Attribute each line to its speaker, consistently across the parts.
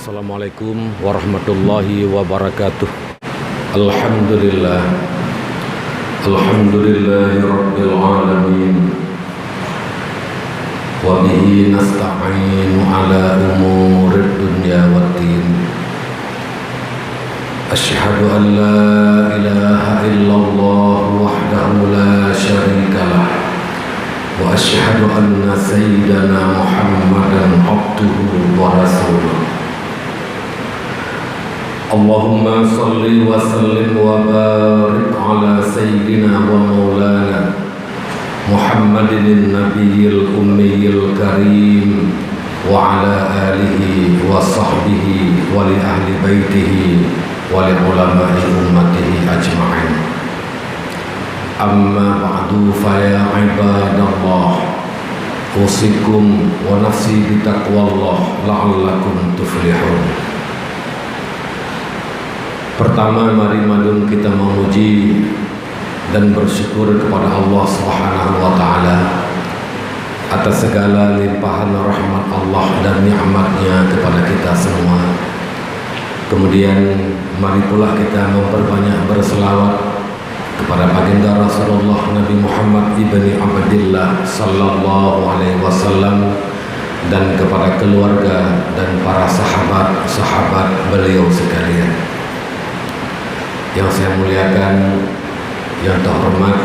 Speaker 1: Assalamualaikum warahmatullahi wabarakatuh. Alhamdulillah. Alhamdulillahi rabbil alamin. Wa bihi nasta'inu ala umurid dunya waddin. Asyhadu an la ilaha illallah wahdahu la syarika lah. Wa asyhadu anna sayyidana Muhammadan abduhu wa rasuluh. Allahumma salli wa sallim wa barik ala sayyidina wa maulana Muhammadin nabiyil ummiyil karim wa ala alihi wa sahbihi wa li ahli baitihi wa li ulama'i ummatihi ajma'in. Amma ba'du fa ya ibadallah, usikum wa nafsi bitaqwallah la'allakum tuflihun. Pertama, mari madun kita memuji dan bersyukur kepada Allah Subhanahu wa taala atas segala limpahan rahmat Allah dan nikmat-Nya kepada kita semua. Kemudian mari pula kita memperbanyak berselawat kepada baginda Rasulullah Nabi Muhammad ibni Abdillah sallallahu alaihi wasallam dan kepada keluarga dan para sahabat-sahabat beliau sekalian. Yang saya muliakan, yang terhormat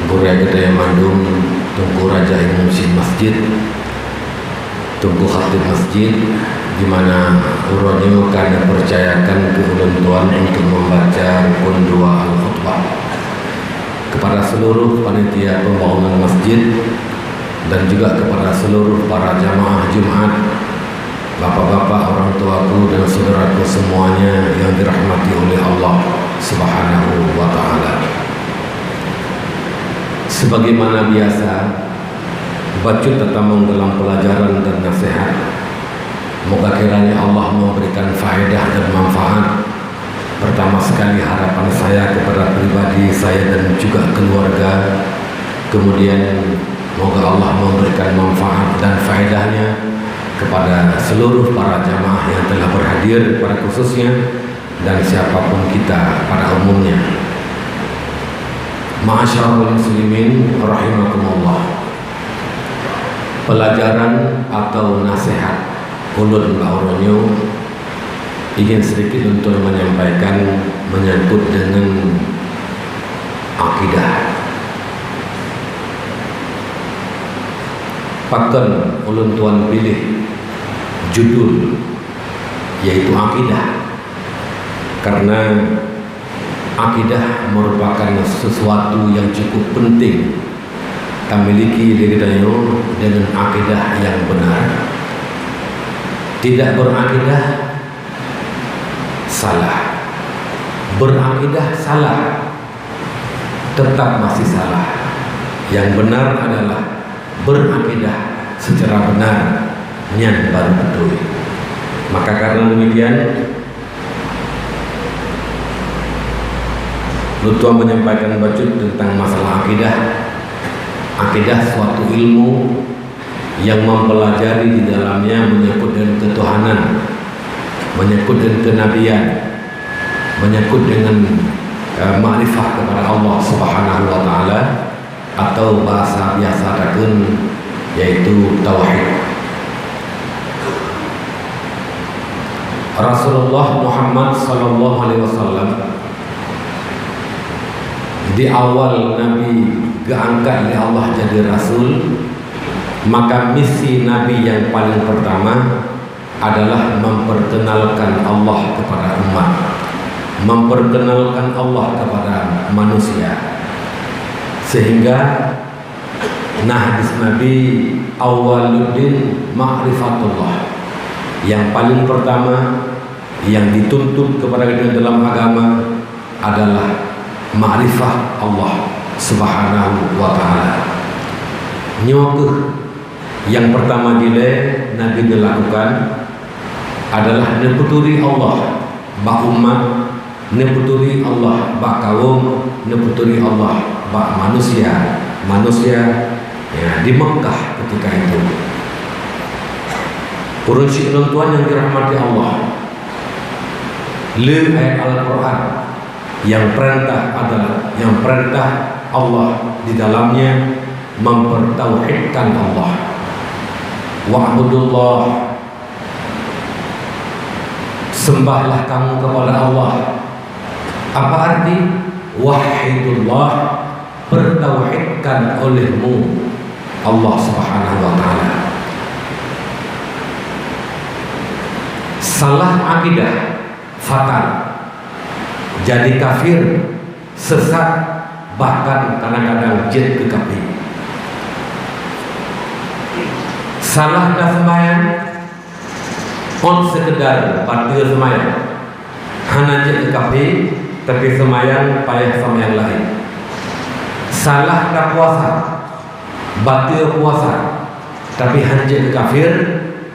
Speaker 1: Guru Gede Mandum, Tunku Raja Imam Masjid, Tunku Khatib Masjid, di mana uronyo kami percayakan ke ulun tuan untuk membaca rukun 2 al-khutbah kepada seluruh panitia pembangunan masjid dan juga kepada seluruh para jamaah Jumat, bapak-bapak, orang tuaku dan saudaraku semuanya yang dirahmati oleh Allah Subhanahu wa taala. Sebagaimana biasa, bacut tatamung dalam pelajaran dan nasihat. Moga kiranya Allah memberikan faedah dan manfaat. Pertama sekali harapan saya kepada pribadi saya dan juga keluarga. Kemudian moga Allah memberikan manfaat dan faedahnya kepada seluruh para jamaah yang telah berhadir pada khususnya dan siapapun kita pada umumnya. Ma'asyiral muslimin rahimakumullah. Pelajaran atau nasihat ulun ba'uronyo ingin sedikit untuk menyampaikan menyangkut dengan akidah. Pakan ulun tuan pilih judul yaitu akidah, karena akidah merupakan sesuatu yang cukup penting kita miliki diri dayo dengan akidah yang benar. Tidak berakidah salah, berakidah salah tetap masih salah. Yang benar adalah berakidah secara benar, nyan baru betul. Maka karena demikian, Lutua menyampaikan bacut tentang masalah akidah. Akidah suatu ilmu yang mempelajari di dalamnya menyangkut dengan ketuhanan, menyangkut dengan kenabian, menyangkut dengan makrifat kepada Allah Subhanahu wa taala, atau bahasa biasa takun yaitu tauhid. Rasulullah Muhammad sallallahu alaihi wasallam di awal Nabi diangkat oleh Allah jadi rasul, maka misi Nabi yang paling pertama adalah memperkenalkan Allah kepada umat, memperkenalkan Allah kepada manusia. Sehingga hadis Nabi awaluddin ma'rifatullah, yang paling pertama yang dituntut kepada kita dalam agama adalah ma'rifah Allah Subhanahu wa taala. Nyokeh yang pertama Nabi dilakukan adalah neputuri Allah ba umat, neputuri Allah ba kaum, neputuri Allah ba manusia ya, di Mekah ketika itu. Urun syekh tuan yang dirahmati Allah, le ayat Al-Quran yang perintah adalah yang perintah Allah di dalamnya mempertauhidkan Allah. Wa'budullah, sembahlah kamu kepada Allah. Apa arti? Wahidullah, pertauhidkan olehmu Allah Subhanahu wa ta'ala. Salah akidah fatal, jadi kafir, sesat, bahkan kadang-kadang jet ke kafir. Salah dah sembahyang, on sekedar batil sembahyang, hanya jet ke kafir, tapi sembahyang payah sama yang lain. Salah dah puasa, batil puasa, tapi hanya jet ke kafir,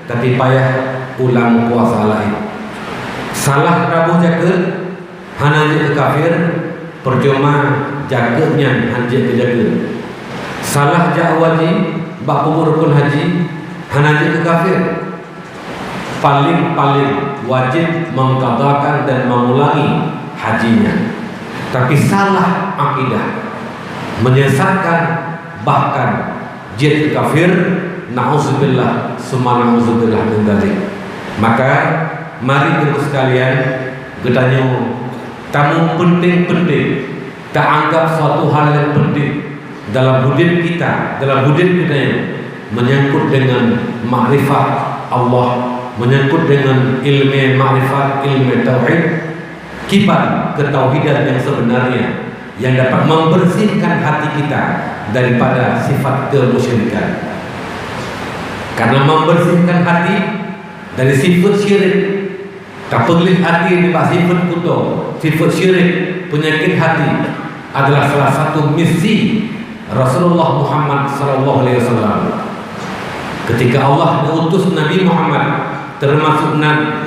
Speaker 1: tapi payah ulang puasa lain. Salah rabuh jaga, hanya jet ke kafir, percuma jaganya hanya jet ke jaga. Salah jak wajib, bak rukun haji, hanya jet ke kafir. Paling wajib mengqadakan dan mengulangi hajinya. Tapi salah akidah, menyesatkan, bahkan jet ke kafir, na'udzubillah, summa na'udzubillah min dzalik. Maka mari kita sekalian gedanya tamu penting-penting, tak anggap suatu hal yang penting dalam hidup kita, dalam hidup kita menyangkut dengan makrifat Allah, menyangkut dengan ilmu makrifat, ilmu tauhid, kibar ketauhidan yang sebenarnya yang dapat membersihkan hati kita daripada sifat kemusyrikan. Karena membersihkan hati dari sifat syirik, kapeglit hati di bawah sifat kuto, sifat syirik, penyakit hati adalah salah satu misi Rasulullah Muhammad SAW. Ketika Allah mengutus Nabi Muhammad, termasuk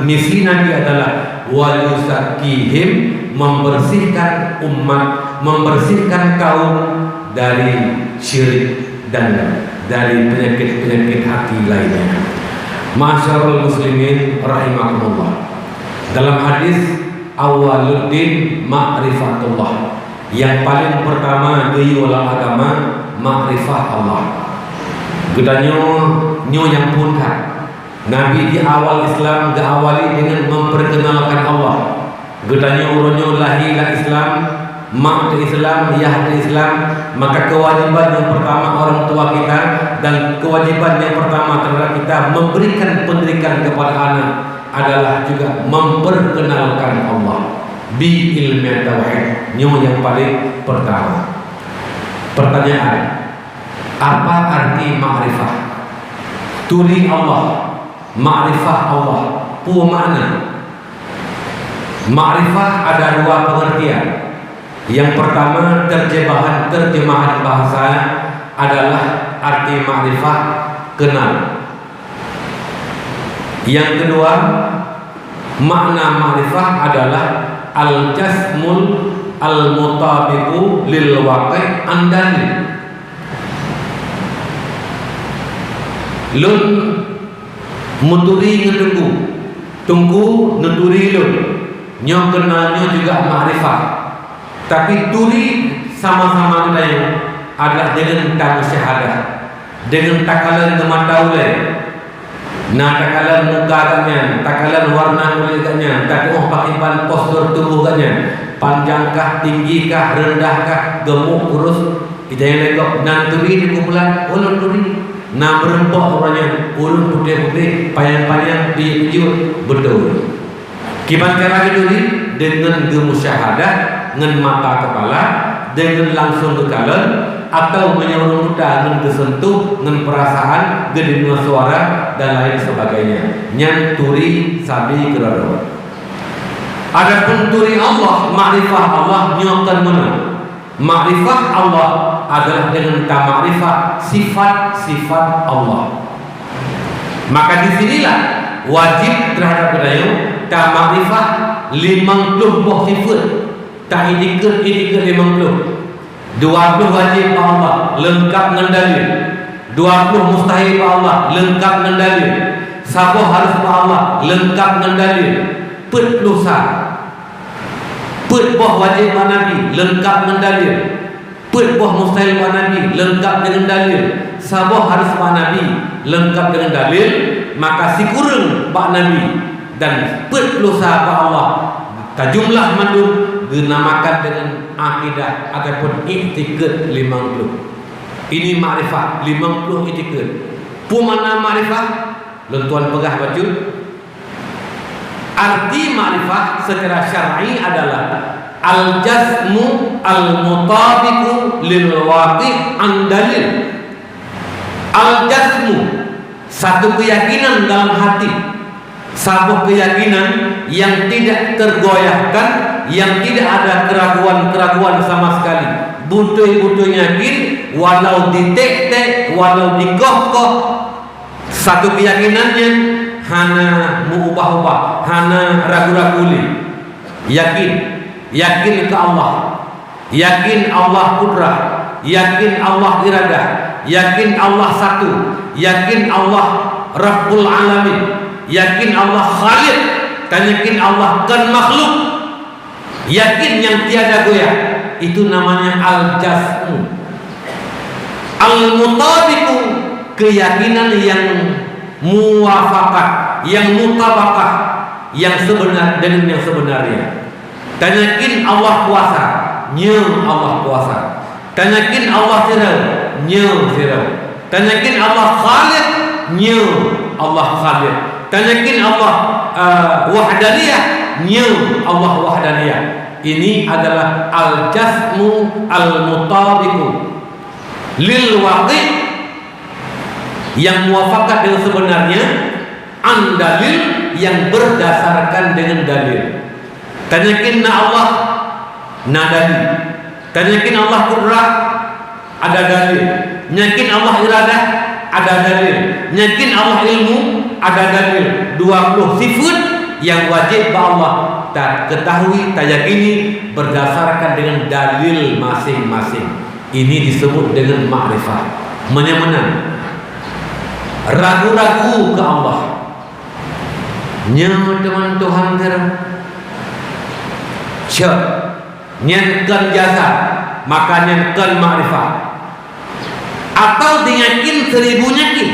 Speaker 1: misi Nabi adalah wayusakihim, membersihkan umat, membersihkan kaum dari syirik dan dari penyakit-penyakit hati lainnya. Masyarul muslimin rahimakumullah. Dalam hadis awwaluddin ma'rifatullah, yang paling pertama dari agama makrifat Allah. Gedanya nyo yang punta. Nabi di awal Islam diawali dengan memperkenalkan Allah. Gedanya uronyo lahirlah Islam, mak ke Islam, yah ke Islam. Maka kewajiban yang pertama orang tua kita dan kewajiban yang pertama terhadap kita memberikan pendidikan kepada anak adalah juga memperkenalkan Allah bi ilmu tauhid, nyo yang paling pertama. Pertanyaan, apa arti makrifah? Turi Allah, makrifah Allah, pu makna. Makrifah ada dua pengertian. Yang pertama, terjemahan bahasa adalah arti makrifah, kenal. Yang kedua, makna makrifah adalah al-jasmul al-mutabiqu lil waqi' andani. Lun muturi ngetunggu, tunggu nuturi lun. Nyo kenalnya juga makrifah. Tapi turi sama-sama kita adalah dengan tak syahadah, dengan takalan kemataulah. Nah, takalan muka katnya, takalan warna kulit katnya, tak pakai postur tubuh katnya, panjangkah, tinggikah, rendahkah, gemuk, kurus. Kita yang legok nan turi di kumpulan ulun turi. Nah, berempok orangnya, ulun putih-putih, payang-payang, biji-biji, betul. Gimana cara turi? Dengan gemusyahadah, dengan mata kepala, dengan langsung ke kalan, atau menyuruh muda dengan kesentuh, dengan perasaan, dengan suara dan lain sebagainya. Nyanturi sabi kerana. Adapun turi Allah, makrifah Allah nyokan mana? Makrifah Allah adalah dengan tamarifah sifat-sifat Allah. Maka disinilah wajib terhadap kita tamarifah 50 buah sifat. Tak itikut 50. 20 wajib Allah lengkap dengan dalil, 20 mustahil Allah lengkap dengan dalil, 10 Saboh harus Allah lengkap dengan dalil. Pet dosa, pet boh wajib Nabi lengkap dengan dalil. Pet boh mustahil Nabi lengkap dengan dalil. Saboh harus Nabi lengkap dengan dalil. Maka si kurang Nabi dan pet dosa Allah tajumlah mandum dinamakan dengan akidah ataupun i'tiqad 50. Ini ma'rifah 50 i'tiqad. Pumana ma'rifah lentuan pegah baju. Arti ma'rifah secara syar'i adalah al-jazmu al-mutabiqu lil waqi' an dalil. Al-jazmu satu keyakinan dalam hati, satu keyakinan yang tidak tergoyahkan, yang tidak ada keraguan-keraguan sama sekali. Butuh-butuh yakin, walau ditek-tek, walau digoh-goh. Satu keyakinannya hana mengubah-ubah, hana ragu-ragu. Yakin ke Allah, yakin Allah kudrah, yakin Allah iradah, yakin Allah satu, yakin Allah Rabbul Alamin, yakin Allah Khaliq, dan yakin Allah kan makhluk, yakin yang tiada goyah. Itu namanya al-jazmu. Al-mutabiqu, keyakinan yang muwafaqah, yang mutabaqah, yang sebenar dengan yang sebenarnya. Dan yakin Allah kuasa, Allah kuasa. Dan yakin Allah sirau, sirau. Dan yakin Allah Khaliq, Allah Khaliq. Dan yakin Allah wahdaniyah, Allah wahdaniyah. Ini adalah al-jazmu al-mutabiqu lil waqi', yang muwafaqah dengan sebenarnya, an dalil, yang berdasarkan dengan dalil. Dan yakin Allah dalil. Dan yakin Allah qudrah, ada dalil. Yakin Allah iradah, ada dalil. Yakin Allah ilmu, ada dalil. 20 sifat yang wajib Allah tak ketahui, tak yakini berdasarkan dengan dalil masing-masing. Ini disebut dengan ma'rifah. Menyemenang, ragu-ragu ke Allah. Teman Tuhan terang cek nyankan jasa, maka nyankan ma'rifah. Atau diyakin 1000 yakin,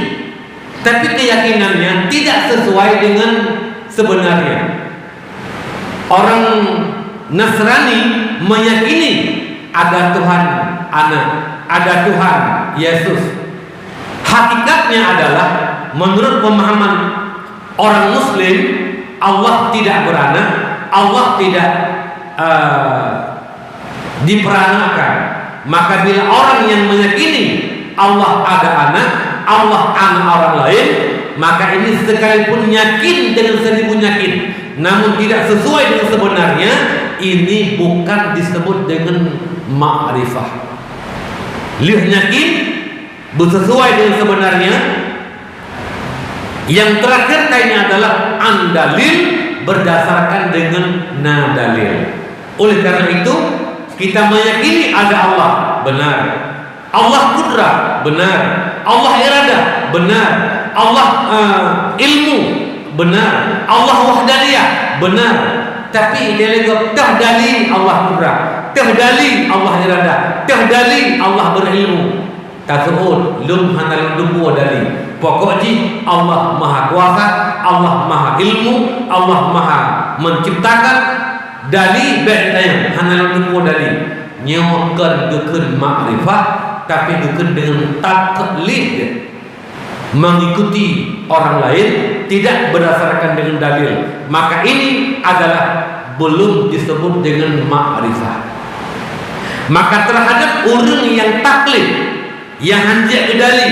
Speaker 1: tapi keyakinannya tidak sesuai dengan sebenarnya. Orang Nasrani meyakini ada Tuhan anak, ada Tuhan Yesus. Hakikatnya adalah menurut pemahaman orang Muslim, Allah tidak beranak, Allah tidak diperanakan. Maka bila orang yang meyakini Allah ada anak, Allah anak orang lain, maka ini sekalipun yakin dengan 1000 yakin, namun tidak sesuai dengan sebenarnya, ini bukan disebut dengan ma'rifah. Lihat yakin bersesuai dengan sebenarnya. Yang terakhir kayaknya adalah andalil, berdasarkan dengan nadalil. Oleh karena itu kita meyakini ada Allah, benar. Allah kudrah, benar. Allah iradah, benar. Allah ilmu, benar. Allah wahdaniyah, benar. Tapi dia tahdali Allah kudrah, tahdali Allah iradah, tahdali Allah berilmu. Tasawuf lum hanal lubu dali. Pokoknya Allah maha kuasa, Allah maha ilmu, Allah maha menciptakan. Dali bedanya hanal lubu dali. Nyawakan dukun ma'rifah, tapi dukun dengan taklid, mengikuti orang lain, tidak berdasarkan dengan dalil. Maka ini adalah belum disebut dengan ma'rifah. Maka terhadap orang yang taklid, yang hanya dalil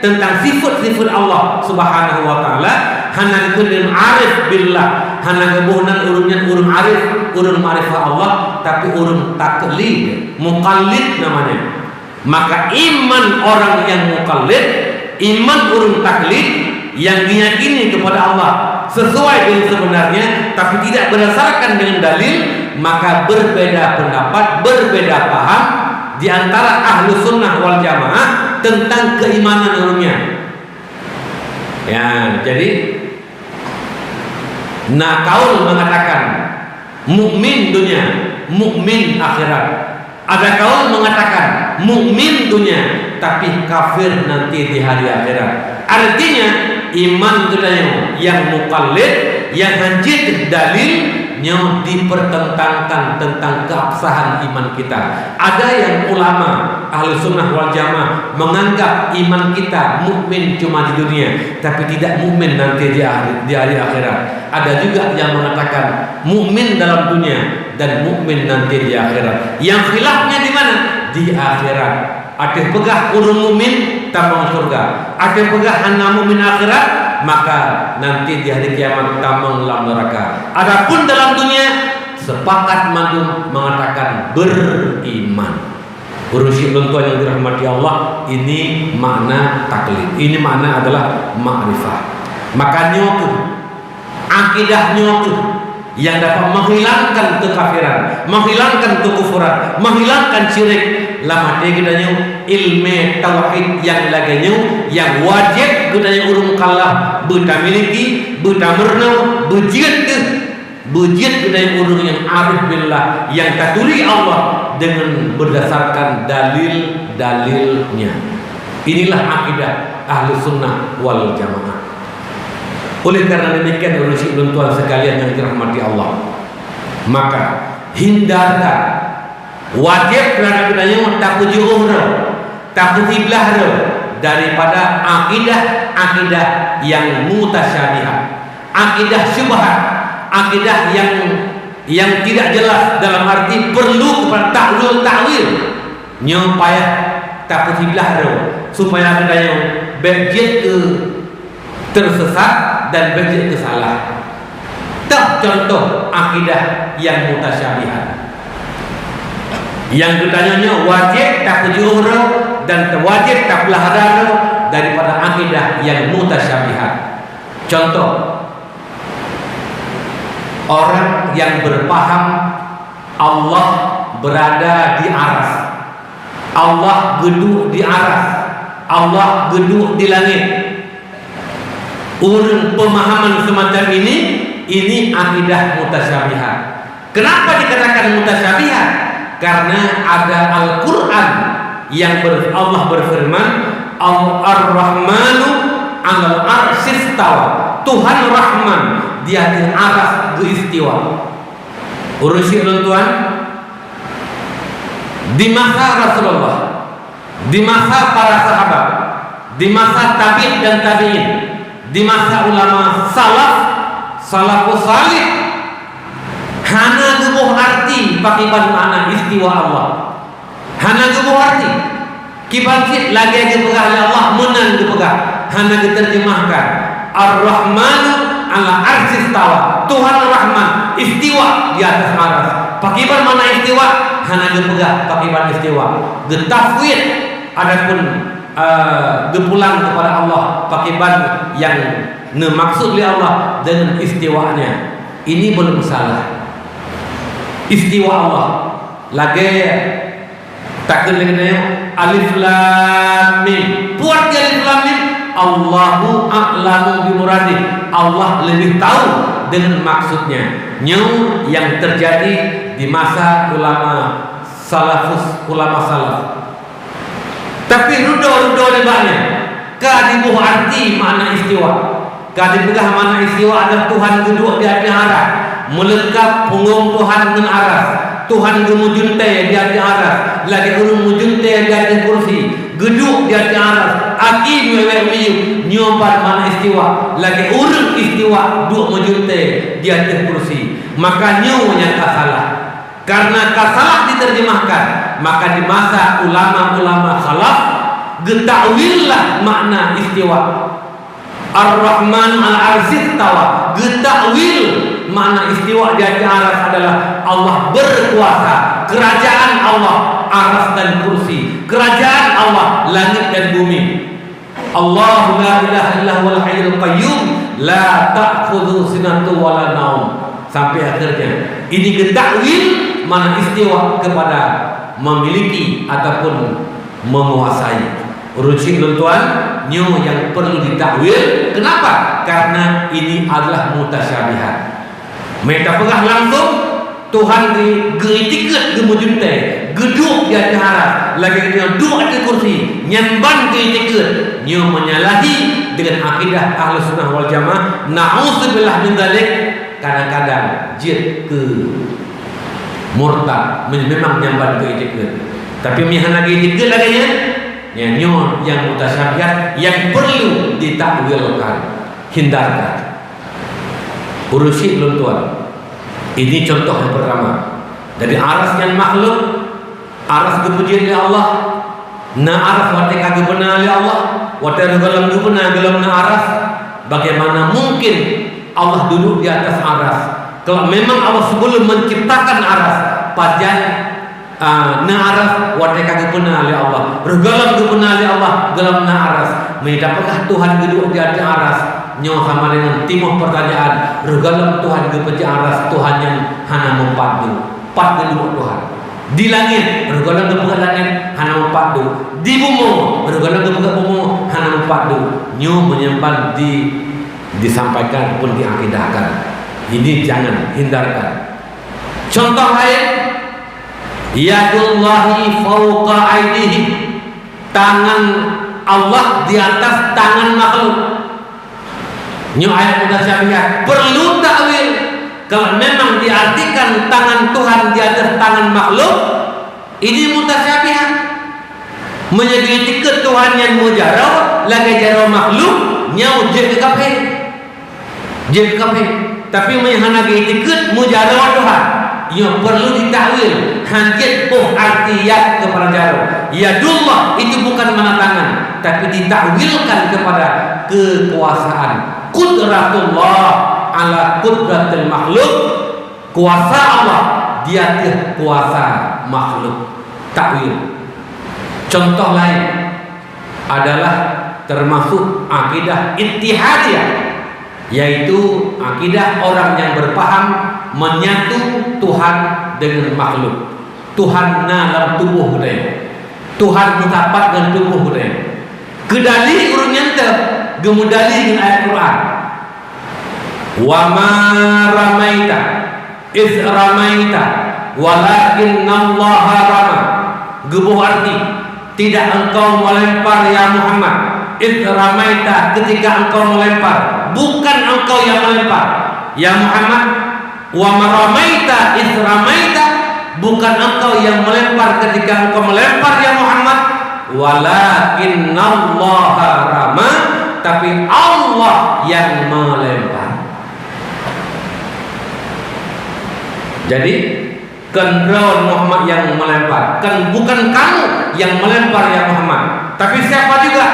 Speaker 1: tentang sifat-sifat Allah Subhanahu wa taala, hana dengan arif billah, hana kebunan urunnya urun arif, urun ma'rifah Allah, tapi urun taklid, muqallid namanya. Maka iman orang yang muqallid, iman urun taklid, yang diyakini kepada Allah sesuai dengan sebenarnya, tapi tidak berdasarkan dengan dalil, maka berbeda pendapat, berbeda paham di antara ahlu sunnah wal jamaah tentang keimanan urunnya. Ya, jadi Nah, kaul mengatakan mukmin dunia, mukmin akhirat. Ada kaul mengatakan mukmin dunia tapi kafir nanti di hari akhirat. Artinya iman dunia yang muqallid, yang hancur dalilnya dipertentangkan tentang keabsahan iman kita. Ada yang ulama ahli sunnah wal jamaah menganggap iman kita mukmin cuma di dunia, tapi tidak mukmin nanti di hari akhirat. Ada juga yang mengatakan mukmin dalam dunia dan mukmin nanti di akhirat. Yang khilafnya di mana? Di akhirat. Ada pegah urung mukmin tambang surga. Ada pegah hanya mukmin akhirat, maka nanti di hari kiamat tambang dalam neraka. Adapun dalam dunia sepakat madum mengatakan beriman. Urusi tuan yang dirahmati Allah, ini makna taklid. Ini makna adalah ma'rifah. Makanya akidahnya yang dapat menghilangkan kekafiran, menghilangkan kekufuran, menghilangkan syirik. Lama dia kitanya ilmu tauhid yang laganya yang wajib kitanya urung kalah buta miliki, buta murna, bujit kitanya urung yang arif billah, yang taturi Allah dengan berdasarkan dalil-dalilnya. Inilah akidah ahli sunnah wal jamaah. Oleh karena demikian urusi tuan sekalian yang dirahmati Allah, maka hindarkan, wajib kerana kita takut juhur, takut iblah daripada akidah yang mutasyabihat, akidah syubhat, akidah yang tidak jelas, dalam arti perlu kepada takwil nyupaya takut iblah supaya kita yang berjit ke tersesat dan berjit ke salah. Tak contoh akidah yang mutasyabihat. Yang ditanya wajib tak juhur dan wajib tak belahara daripada akidah yang mutasyabihat. Contoh, orang yang berpaham Allah berada di aras, Allah geduk di aras, Allah geduk di langit. Urang pemahaman semacam ini akidah mutasyabihat. Kenapa dikatakan mutasyabihat? Karena ada Al-Quran yang Allah berfirman, Ar-Rahmanu 'alal 'arsy istawa. Tuhan Rahman di atas aras beristiwa. Urusi tuan, di masa Rasulullah, di masa para sahabat, di masa tabi'in dan tabi'in, di masa ulama salafus salih, hana gebuh arti pakiban makna istiwa Allah. Hana gebuh arti kiban sit lagi aja pegah Allah menang dipegah. Hana diterjemahkan Ar-Rahmanu 'ala 'arsy istawa. Tuhan Rahman istiwa di atas aras. Pakiban makna istiwa hana dipegah pakiban istiwa. Getafwid adapun gepulang kepada Allah pakiban yang maksud oleh Allah dengan istiwanya. Ini belum salah. Istiwa Allah lagi tak kenal alif lam mim. Buat dia alif lam mim, Allahu a'lamu bi muradih. Allah lebih tahu dengan maksudnya. Yang terjadi di masa ulama salaf. Tapi rudo debatnya. Kadibuh arti makna istiwa. Kadibugah makna istiwa adalah Tuhan duduk di atas aras, melengkap punggung Tuhan dengan aras. Tuhan gemujuntai di atas aras, lagi urung mujuntai di atas kursi, geduk di atas aras, aki mewe nyobat mana istiwa, lagi urung istiwa duk mujuntai di atas kursi. Maka yang kasalah. Karena kasalah diterjemahkan, maka di masa ulama-ulama khalaf getakwillah makna istiwa. Ar-Rahman al-Arsy istawa. Getakwil makna istiwa di atas aras adalah Allah berkuasa, kerajaan Allah aras dan kursi, kerajaan Allah langit dan bumi. Allahu la ilaha illa huwal hayyul qayyum la ta'khudhu sinatun wa la naum. Sampai akhirnya ini getakwil mana istiwa kepada memiliki ataupun menguasai. Urusi tuan yang perlu ditakwil. Kenapa? Karena ini adalah mutasyabihat. Mereka pegah langsung Tuhan geritikut gemujunte geduk di atas haras lagi dengan duduk atas kursi nyamban geritikut nyo menyalahi dengan akidah Ahlus Sunnah wal Jamaah. Na'udzubillah min dzalik. Kadang-kadang jid ke murtad memang nyamban geritikut, tapi mihan lagi geritikut laginya nyo yang mutasyabihat yang perlu ditakwilkan, hindarkan. Urusi belum tuan. Ini contoh yang pertama. Dari aras yang makhluk, aras kepujian oleh Allah, na aras wate kagak benar oleh Allah, wate galam benar galam na aras. Bagaimana mungkin Allah duduk di atas aras? Kalau memang Allah sebelum menciptakan aras, pajan na aras wate kagak benar oleh Allah, galam benar oleh Allah, galam na aras. Apakah Tuhan duduk di atas aras? Nyo sama dengan timur pertanyaan regalam Tuhan kepeja aras Tuhan yang hana mempadu pat kedua Tuhan di langit regalam kepeja langit hana mempadu di bumi regalam kepeja bumi hana mempadu. Nyo menyembah disampaikan pun diakidahkan. Ini jangan hindarkan. Contoh lain, yadullahi fauqa aydihim, tangan Allah di atas tangan makhluk. Nyo ayat mutasyabihat perlu takwil. Kalau memang diartikan tangan Tuhan di atas tangan makhluk, ini mutasyabihat. Menjadi Tuhan yang mujarab lagi jarab makhluk nyau je kape. Tapi menghana diikut mujarab Tuhan. Ia perlu ditakwil. Hanjit artiyat kepada jarab. Yadullah itu bukan mana tangan, tapi ditakwilkan kepada kekuasaan. Qudratullah ala qudratil makhluk, kuasa Allah di atas kuasa makhluk. Takwil. Contoh lain adalah termasuk akidah ittihadiyah, yaitu akidah orang yang berpaham menyatu Tuhan dengan makhluk. Tuhan dalam tubuh dia, Tuhan mutapat dengan tubuh dia. Kedali urun nyata gemudali dengan ayat Quran. Wa ma ramaita iz ramaita walakinallaha rama. Gebuh arti tidak engkau melempar ya Muhammad. Iz ramaita ketika engkau melempar, bukan engkau yang melempar ya Muhammad. Wa ma ramaita iz ramaita, bukan engkau yang melempar ketika engkau melempar ya Muhammad. Walakinallaha rama, tapi Allah yang melempar. Jadi kendron Muhammad yang melempar, bukan kamu yang melempar ya Muhammad, tapi siapa juga?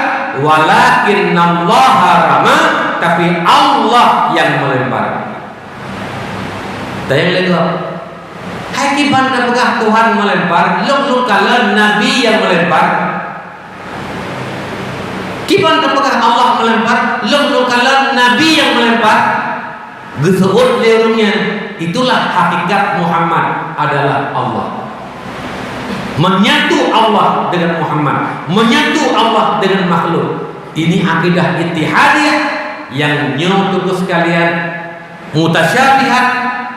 Speaker 1: Walakinallaha rama, tapi Allah yang melempar. Tayang lego. Hai kiban apakah Tuhan melempar? Lu kala Nabi yang melempar. Kiban apakah Allah melempar? Lu kala Nabi yang melempar. Gesebut derungnya. Itulah hakikat Muhammad adalah Allah. Menyatu Allah dengan Muhammad, menyatu Allah dengan makhluk. Ini akidah ittihadiyah yang nyoto sekalian mutasyabihat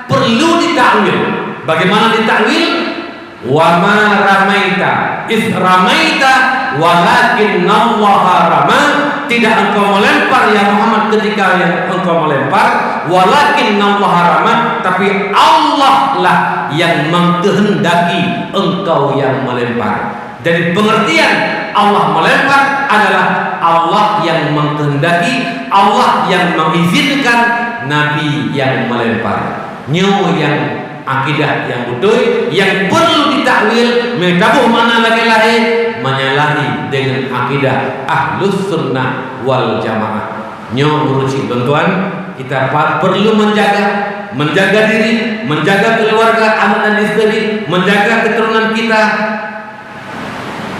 Speaker 1: perlu ditakwil. Bagaimana ditakwil? Wa ma ramaita iz ramaita walakinallaha rama. Tidak engkau melempar ya Muhammad ketika yang engkau melempar, walakinallaha rama, tapi Allah lah yang mengkehendaki engkau yang melempar. Jadi pengertian Allah melempar adalah Allah yang mengkehendaki, Allah yang mengizinkan, Nabi yang melempar. Nyo yang akidah yang betul yang perlu ditakwil metabuh mana lagi lahir menyalahi dengan akidah Ahlus Sunnah wal Jamaah. Nyo urusi tuan-tuan, kita perlu menjaga diri, menjaga keluarga, anak dan istri, menjaga keturunan kita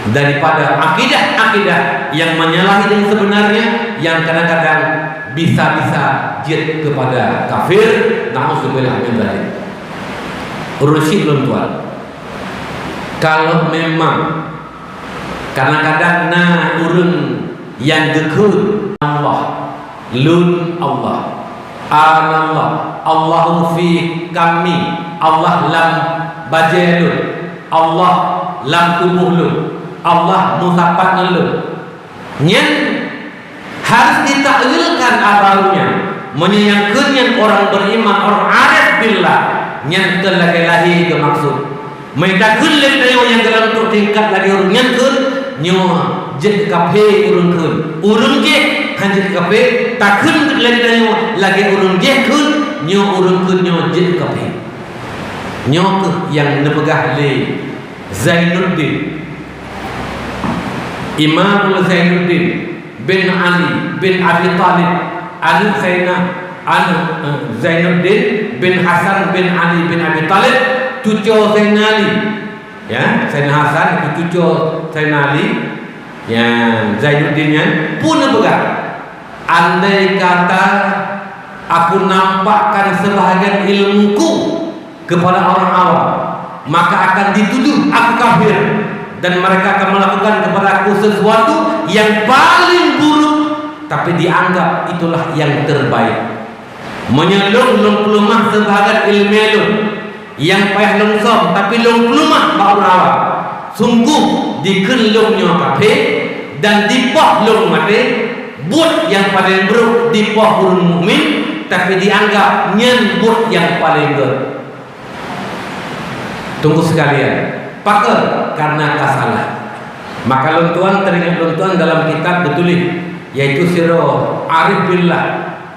Speaker 1: daripada akidah-akidah yang menyalahi dengan sebenarnya, yang kadang-kadang bisa jid kepada kafir. Na'udzubillah min dzalik. Urusi tuan-tuan, kalau memang kadang-kadang urun yang dekut Allah, lun Allah, Anallah, Allahu fi kami, Allah lam bajelun, Allah lam tubuh lu, Allah musapat lu. Nyen harus ditakwilkan abarunya, menyangkutnya orang beriman, orang arif billah, nyen lagi ke maksud. Mereka kulit dayo yang dalam tu tingkat lagi urun nyangkut, nyo jet kafe urun kun, urun je hanjit kafe, takun lagi dayo lagi urun je kun, nyo urun kun nyo jet kafe. Nyo ke yang nepegah le Zainuddin, Imam Zainuddin bin Ali bin Abi Talib, anak Zainuddin bin Hasan bin Ali bin Abi Talib, cucu Sayyidina Ali, ya, Sayyidina Hasan itu cucu Sayyidina Ali, yang Zainuddinnya pun nepegah. Andai kata aku nampakkan sebahagian ilmuku kepada orang awam, maka akan dituduh aku kafir, dan mereka akan melakukan kepada aku sesuatu yang paling buruk, tapi dianggap itulah yang terbaik. Menyelung pelumah sebahagian ilmu yang payah longsom, tapi long pelumah baru awal. Sungguh dikelungnya kafir dan dipoh long mati. But yang paling buruk dipoh urun mukmin, tapi dianggap nyebut yang paling buruk. Tunggu sekalian, pakar karena kasalah. Maka luntuan teringat luntuan dalam kitab betulis, yaitu sirah arif billah,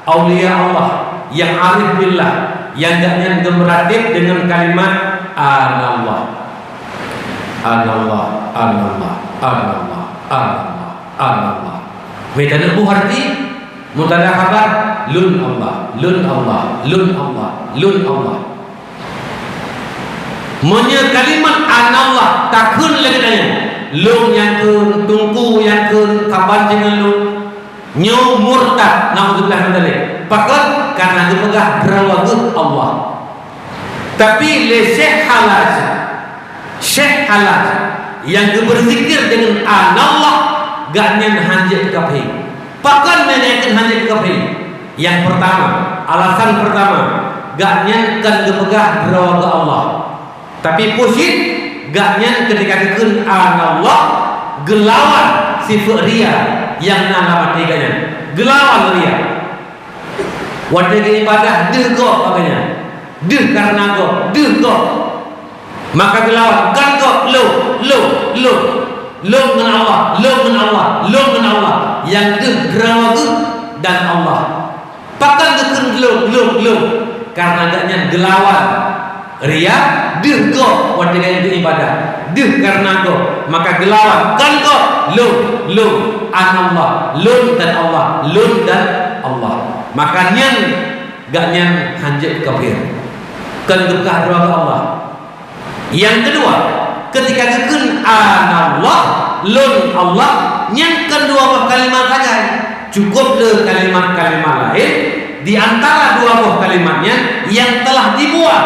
Speaker 1: aulia Allah yang arif billah, yang jangan gemeradip dengan kalimat anallah, anallah, anallah, anallah, anallah, anallah. Medan buharti mutada khabar lun Allah, lun Allah, lun Allah, lun Allah. Monya kalimat anallah takun lagi daya. Lun yang kun, tungku yang kun, kapan jangan lun. Nyo murtad, naudzubillah min dzalik. Pakat karena dipegah berawagut Allah. Tapi le Syekh Halaj yang berzikir dengan anallah gak nyen hanjit kafir. Pakat menaikkan hanjit kafir. Yang pertama, alasan pertama, gak nyen kan dipegah berawagut Allah. Tapi pusit gak nyen ketika dikun anallah gelawan sifat ria yang nama tiganya. Gelawan ria. Wadah ibadah deh kok makanya. Deh karena kok, deh kok. Maka gelawan kan kok lo dengan Allah, lo dengan Allah, lo dengan Allah. Yang deh gerawagu dan Allah. Pakan dikun lo karena gaknya gelawan ria deh kok wadah ibadah. Deh karena kok maka gelawan kan kok lo anallah, lun dan Allah, lun dan Allah. Makanya gak nyan hanjit kafir. Kendukah doa Allah. Yang kedua, ketika dikun anallah, lun Allah, yang kedua kalimat saja cukup le kalimat-kalimat lain di antara dua buah kalimatnya yang telah dibuat.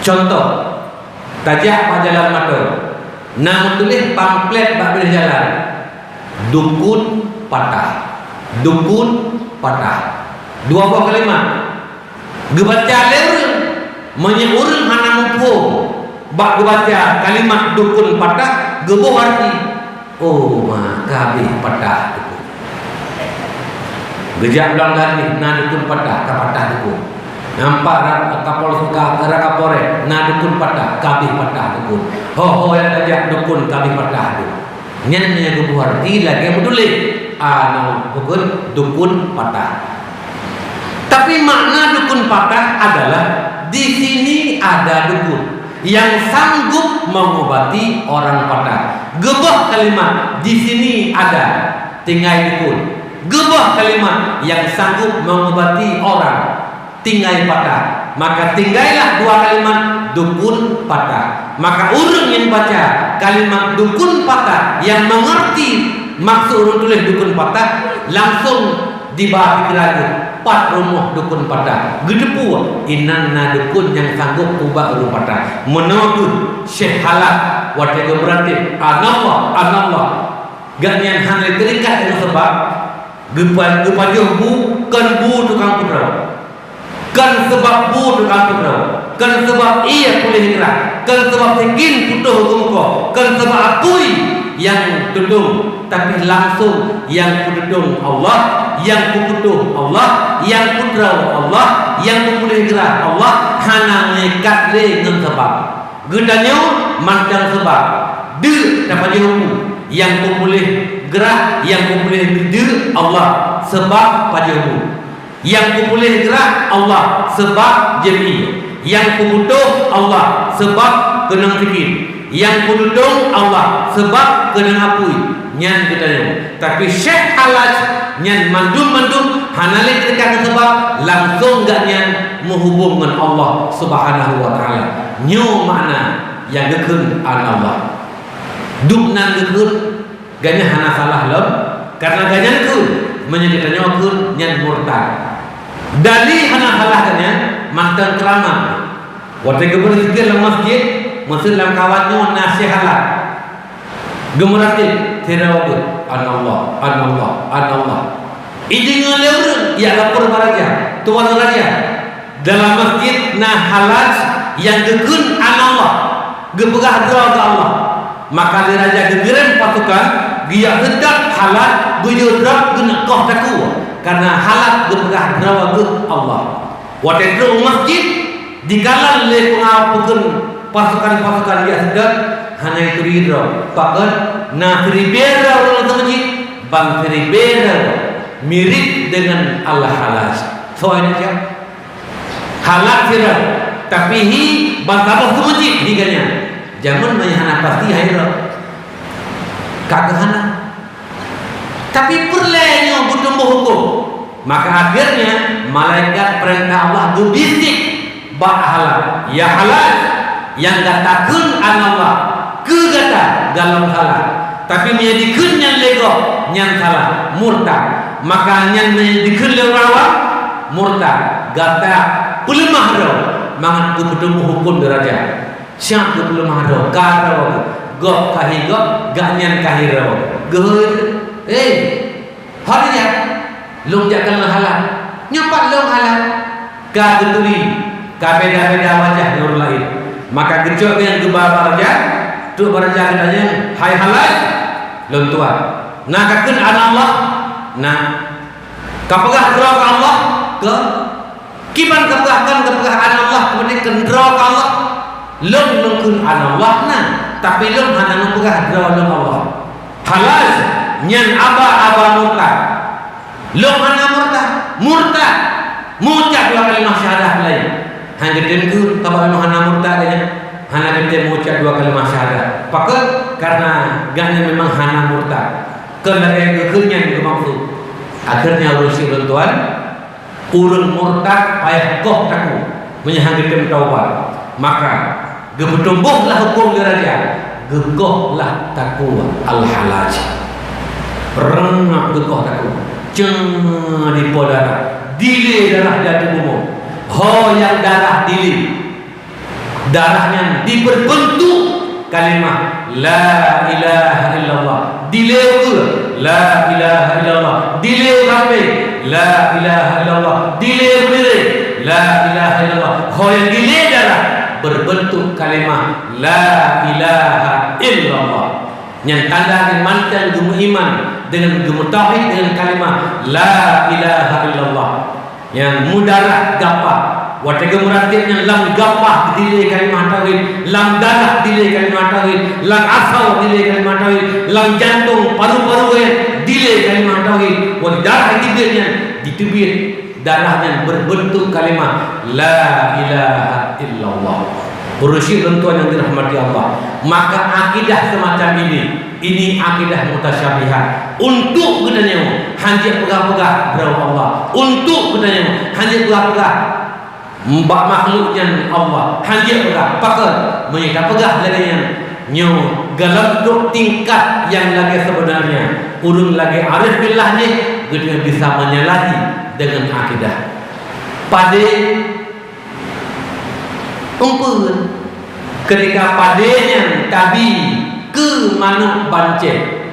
Speaker 1: Contoh, tajak majalah mata. Nama tulis pamflet bak berjalan. Dukun patah. Dukun patah. Dua buah kalimat. Gebaca leur menyurun hana mumpu. Bak gebaca kalimat dukun patah gebuh arti. Oh, maka habis patah dukun. Gejak ulang dari na dukun patah kapatah dukun. Nampak kapol suka rakapore na dukun patah kabih patah dukun. Ho yang tajak dukun kabih patah dukun. Nyen nya gebuh arti lagi betulis. Dukun patah. Tapi makna dukun patah adalah di sini ada dukun yang sanggup mengobati orang patah. Gebah kalimat di sini ada tinggai dukun. Gebah kalimat yang sanggup mengobati orang tinggai patah. Maka tinggailah dua kalimat dukun patah. Maka orang yang baca kalimat dukun patah yang mengerti maksud urun tulis dukun patah langsung dibahas lagi 4 rumah dukun patah gedepu inanna dukun yang sanggup ubah urun patah menurut Syekh Halaj wadah berarti anallah gak yang hanya terikat dengan sebab Gepajuh bu kan bu tukang putera, kan sebab bu tukang putera, kan sebab ia boleh gerak, kan sebab tekin putuh gumko, kan sebab apui yang tudung, tapi langsung yang tudung Allah, yang putuh Allah, yang putera Allah, yang boleh gerak Allah, hana ngekat le dengan sebab. Gedanya mandang sebab. De dapat jauh yang boleh gerak, yang boleh gede Allah sebab pajamu, yang boleh gerak Allah sebab jemi, yang butuh Allah sebab kena fikir, yang butuh Allah sebab kena apui nyan gedanya. Tapi Syekh Halaj nyan mandum hanalik dekat sebab langsung gak nyan menghubungkan Allah Subhanahu wa taala. Nyo makna yang gekun Allah. Duk nan gekun ganya hana salah lem, karena ganya itu menyedihkannya kun nyan murtad. Dali hana salah ganya mantan keramat. Waktu kemudian sikit dalam masjid, masjid dalam kawannya nasihat. Gemerati tirawat Allah. Ijingan lewat ya lapor baraja, tuan raja dalam masjid nah halaj yang gekun Allah, gebegah doa ke Allah. Maka diraja gegeren pasukan dia hendak halat bujurdak guna koh taku karena halat gebegah drawa ke Allah. Waktu itu masjid dikalan oleh pengapukan pasukan-pasukan dia hendak hanya itu ridho pakat na tribera orang masjid bang tribera mirip dengan Allah halaj. Soalnya siapa halat kira tapi hi bang tabah ke masjid diganya. Jangan menyana pasti akhirnya kagahana. Tapi perlenya bertumbuh hukum. Maka akhirnya malaikat perintah Allah berbisik bak halal. Ya halal yang katakan Allah ke kata dalam halal. Tapi menjadikan yang lego yang salah murtad. Maka yang menjadikan lewawa murtad. Gata pelemah roh mangat bertumbuh hukum derajat. Siap tu belum ada karo gok kahigok ganyan kahiro gehud hari ya long jakan halal nyapat long halal ka getuli ka beda-beda wajah nur lain maka gejok yang gebar raja tu baraja katanya hai halal long tua nah kakeun Allah nah kapegah draw ka Allah ke kiban kapegahkan Allah kemudian kendra ka Allah long kun Allah na tapi long hana nupugah draw long Allah halal nyan aba murtad long hana murtad mucap dua kalimat syahadah lain hanya dengku kabar hana murtad aja hana gede mucap dua kalimat syahadah pakai karena ganya memang hana murtad kerana kekenyan ke maksud akhirnya urusi tuan urun murtad payah koh taku menyahang gede taubat maka gebertumbuhlah hukum diraja, gegohlah takwa al-halaj. Rengak gegoh takwa, ceng di podara, dile darah jatuh bumbu, hoyak darah dile, darahnya diberbentuk kalimah la ilaha illallah, dile ke la ilaha illallah, dile sampai la ilaha illallah, dile berdiri la ilaha illallah, hoyak dile darah berbentuk kalimah la ilaha illallah yang tanda dengan mantan gemu iman dengan gemu tauhid dengan kalimah la ilaha illallah yang mudarat gapah waktu gemuratnya lam gapah dile kalimah tauhid lam darah dile kalimah tauhid lam asal dile kalimah tauhid lam jantung paru-paru dile kalimah tauhid waktu darah dibirnya ditubir darahnya berbentuk kalimah la ilaha illallah. Urusi tentuan yang dirahmati Allah. Maka akidah semacam ini akidah mutasyabihat. Untuk gedanya hanya pegah-pegah berau Allah. Untuk gedanya hanya pegah-pegah mbak makhluknya Allah. Hanya pegah pakar mereka pegah lagi nyo galam duk tingkat yang lagi sebenarnya urung lagi arif billah ni dia bisa menyalahi dengan akidah pada umpun ketika padanya tabi ke manuk bancet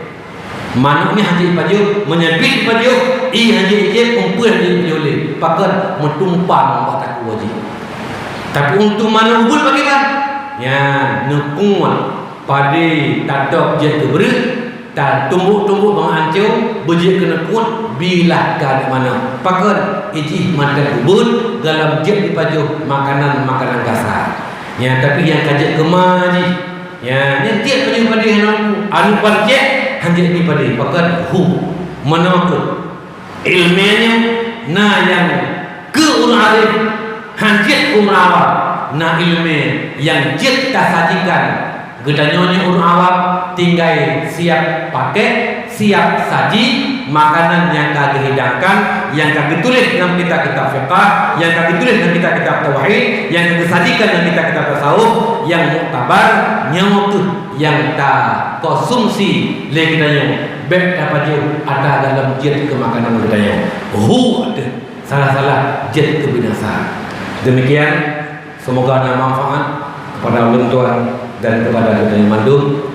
Speaker 1: manuknya hanya pajuk menyebit pajuk haji kumpulan dia boleh pakai metumpang buat tak wajib. Tapi untuk mana ubul bagaimana? Ya, nekuat pada tadak je ke berat, tak tumbuk-tumbuk bang hancur, berjik kena kuat bila ke mana. Pakai iji makan ubul dalam jet dipajuh makanan-makanan kasar. Ya, tapi yang kajak kemaji. Ya, ni tiap pada pada anu parjek hanjak ni pada pakai mana ke ilmiahnya na yang ke arif hanjak umrawat na ilmu yang jet tak sajikan gedanyonya awam tinggal siap pakai siap saji makanan yang kagak hidangkan, yang kagak tulis dalam kitab-kitab fiqh, yang kagak tulis dalam kitab-kitab tauhid, yang kagak sajikan dalam kitab-kitab tasawuf, yang muktabar nyawa tu yang tak konsumsi lagi danyo baik dapat dia ada dalam jet ke makanan gedanyo ada salah-salah jet kebinasaan. Demikian, semoga ada manfaat kepada ulun tuan dan kepada kita yang mandum,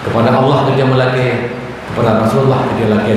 Speaker 1: kepada Allah kerja melaki, kepada Rasulullah kerja laki.